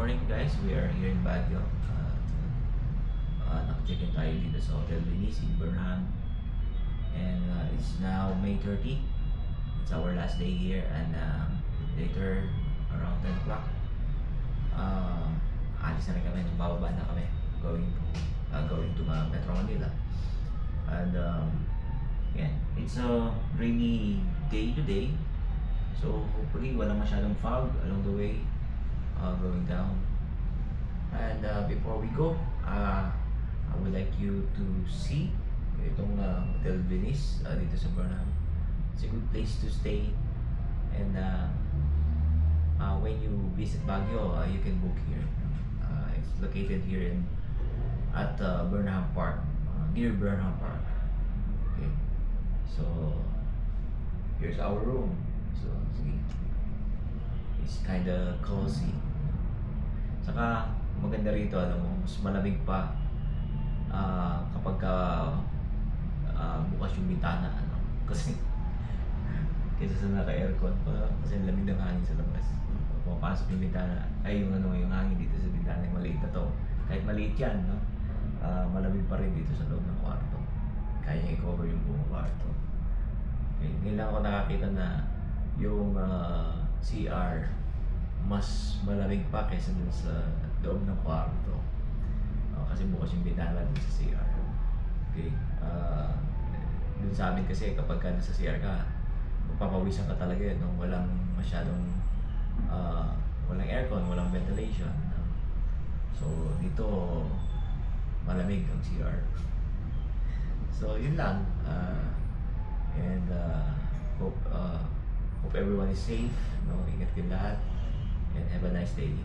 morning guys, we are here in Baguio. Naka-check-in tayo dito sa Hotel Venice in Burnham. And it's now May 30. It's our last day here, and later around 10 o'clock alis na rin kami, bababa na kami going to Metro Manila. And yeah, it's a rainy day today, so hopefully walang masyadong fog along the way going down. And before we go, I would like you to see itong Hotel Venice dito sa Burnham. It's a good place to stay, and when you visit Baguio, you can book here. It's located here at Burnham Park, near Burnham Park. Okay, so here's our room. So see, it's kinda cozy. Saka maganda rito, alam mo, mas malamig pa kapag bukas yung bintana, ano? Kasi kaysa sa naka-aircon pa, kasi lamig ng hangin sa labas. Pumapasok yung bintana, yung hangin dito sa bintana, yung maliit na to. Kahit maliit yan, no? Malamig pa rin dito sa loob ng kwarto. Kaya i-cover yung buong kwarto. Okay, ngayon lang ako nakakita na yung CR mas malamig pa kaysa dun sa loob ng kwarto. Kasi bukas yung bintana dun sa CR. Okay? Dun sa amin kasi kapag ka nasa CR ka, mapapawisan ka talaga yun, no? Walang masyadong walang aircon, walang ventilation. So dito malamig ang CR. So yun lang. And hope everyone is safe, no? Ingat kayo lahat, and have a nice day.